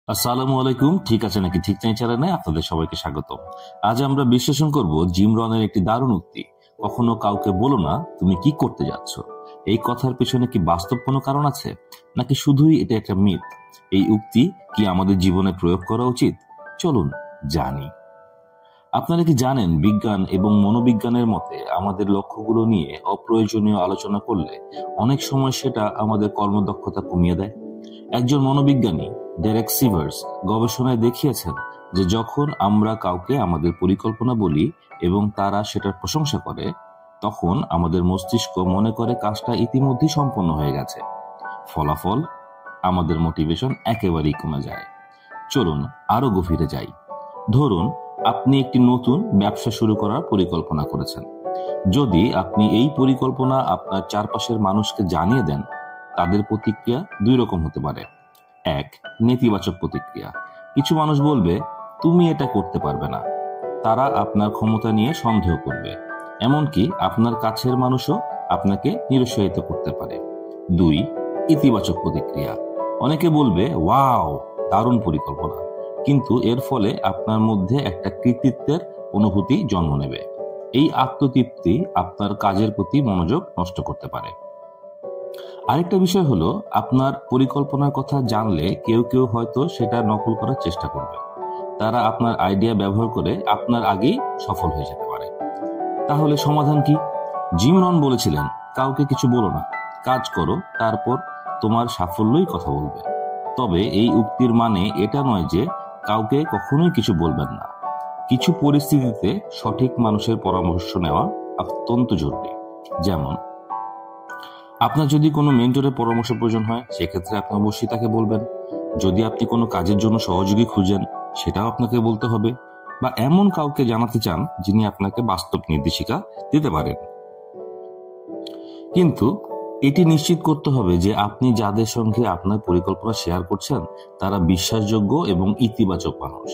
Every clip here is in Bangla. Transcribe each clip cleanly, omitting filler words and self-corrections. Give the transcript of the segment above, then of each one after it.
আসসালামু আলাইকুম। ঠিক আছে নাকি ঠিক নাই চ্যানেলে আপনাদের সবাইকে স্বাগত। আজ আমরা বিশ্লেষণ করব জিম রনের একটি দারুণ উক্তি, কখনো কাউকে বলো না তুমি কি করতে যাচ্ছ। এই কথার পেছনে কি বাস্তব কোনো কারণ আছে, নাকি শুধুই এটা একটা মিথ? এই উক্তি কি আমাদের জীবনে প্রয়োগ করা উচিত? চলুন জানি। আপনারা কি জানেন, বিজ্ঞান এবং মনোবিজ্ঞানের মতে আমাদের লক্ষ্যগুলো নিয়ে অপ্রয়োজনীয় আলোচনা করলে অনেক সময় সেটা আমাদের কর্মদক্ষতা কমিয়ে দেয়। একজন মনোবিজ্ঞানী ডেরেক সিভার্স গবেষণায় দেখিয়েছেন যে যখন আমরা কাউকে আমাদের পরিকল্পনা বলি এবং তারা সেটার প্রশংসা করে, তখন আমাদের মস্তিষ্ক মনে করে কাজটা ইতিমধ্যেই সম্পন্ন হয়ে গেছে। ফলাফল, আমাদের মোটিভেশন একেবারেই কমে যায়। চলুন আরো গভীরে যাই। ধরুন আপনি একটি নতুন ব্যবসা শুরু করার পরিকল্পনা করেছেন। যদি আপনি এই পরিকল্পনা আপনার চারপাশের মানুষকে জানিয়ে দেন, তাদের প্রতিক্রিয়া দুই রকম হতে পারে। এক, নেতিবাচক প্রতিক্রিয়া। কিছু মানুষ বলবে তুমি এটা করতে পারবে না। তারা আপনার ক্ষমতা নিয়ে সন্দেহ করবে। এমনকি আপনার কাছের মানুষও আপনাকে নিরুৎসাহিত করতে পারে। দুই, ইতিবাচক প্রতিক্রিয়া। অনেকে বলবে ওয়াও, দারুণ পরিকল্পনা, কিন্তু এর ফলে আপনার মধ্যে একটা কৃতিত্বের অনুভূতি জন্ম নেবে। এই আত্মতৃপ্তি আপনার কাজের প্রতি মনোযোগ নষ্ট করতে পারে। আরেকটা বিষয় হলো, আপনার পরিকল্পনার কথা জানলে কেউ কেউ হয়তো সেটা নকল করার চেষ্টা করবে। তারা আপনার আইডিয়া ব্যবহার করে আপনার আগেই সফল হয়ে যেতে পারে। তাহলে সমাধান কি? জিম রন বলেছিলেন, কাউকে কিছু বলো না, কাজ করো, তারপর তোমার সাফল্যই কথা বলবে। তবে এই উক্তির মানে এটা নয় যে কাউকে কখনোই কিছু বলবেন না। কিছু পরিস্থিতিতে সঠিক মানুষের পরামর্শ নেওয়া অত্যন্ত জরুরি। যেমন, আপনার যদি কোনো মেন্টরের পরামর্শ প্রয়োজন হয়, সেক্ষেত্রে আপনি অবশ্যই তাকে বলবেন। যদি আপনি কোনো কাজের জন্য সহযোগী খুঁজেন, সেটাও আপনাকে বলতে হবে। বা এমন কাউকে জানাতে চান যিনি আপনাকে বাস্তব নির্দেশিকা দিতে পারেন। কিন্তু এটি নিশ্চিত করতে হবে যে আপনি যাদের সঙ্গে আপনার পরিকল্পনা শেয়ার করছেন তারা বিশ্বাসযোগ্য এবং ইতিবাচক মানুষ।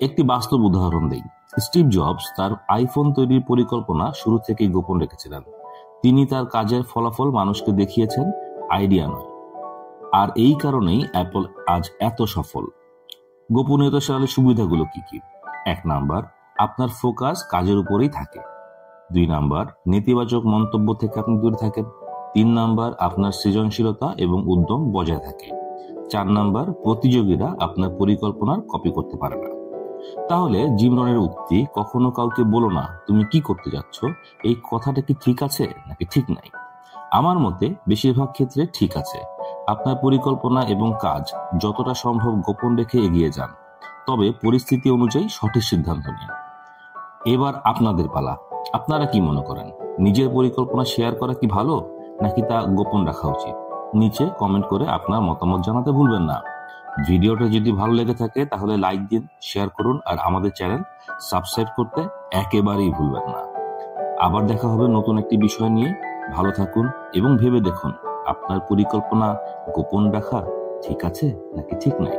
একটি বাস্তব উদাহরণ দেই। স্টিভ জবস তার আইফোন তৈরির পরিকল্পনা শুরু থেকেই গোপন রেখেছিলেন। তিনি তার কাজের ফলাফল মানুষকে দেখিয়েছেন, আইডিয়া নয়। আর এই কারণেই অ্যাপল আজ এত সফল। গোপনীয়তা সারালে সুবিধাগুলো কি কি? 1 নাম্বার, আপনার ফোকাস কাজের উপরেই থাকে। 2 নাম্বার, নেতিবাচক মন্তব্য থেকে আপনি দূরে থাকেন। 3 নাম্বার, আপনার সৃজনশীলতা এবং উদ্যম বজায় থাকে। 4 নাম্বার, প্রতিযোগীরা আপনার পরিকল্পনার কপি করতে পারে না। তাহলে জিম রনের উক্তি, কখনো কাউকে বলো না তুমি কি করতে যাচ্ছ, এই কথাটা কি ঠিক আছে নাকি ঠিক নাই? আমার মতে বেশিরভাগ ক্ষেত্রে ঠিক আছে। আপনার পরিকল্পনা এবং কাজ যতটা সম্ভব গোপন রেখে এগিয়ে যান, তবে পরিস্থিতি অনুযায়ী সঠিক সিদ্ধান্ত নিন। এবার আপনাদের পালা। আপনারা কি মনে করেন, নিজের পরিকল্পনা শেয়ার করা কি ভালো, নাকি তা গোপন রাখা উচিত? নিচে কমেন্ট করে আপনার মতামত জানাতে ভুলবেন না। ভিডিওটা যদি ভালো লেগে থাকে তাহলে লাইক দিন, শেয়ার করুন, আর আমাদের চ্যানেল সাবস্ক্রাইব করতে একেবারেই ভুলবেন না। আবার দেখা হবে নতুন একটি বিষয় নিয়ে। ভালো থাকুন এবং ভেবে দেখুন, আপনার পরিকল্পনা গোপন রাখা ঠিক আছে নাকি ঠিক নাই।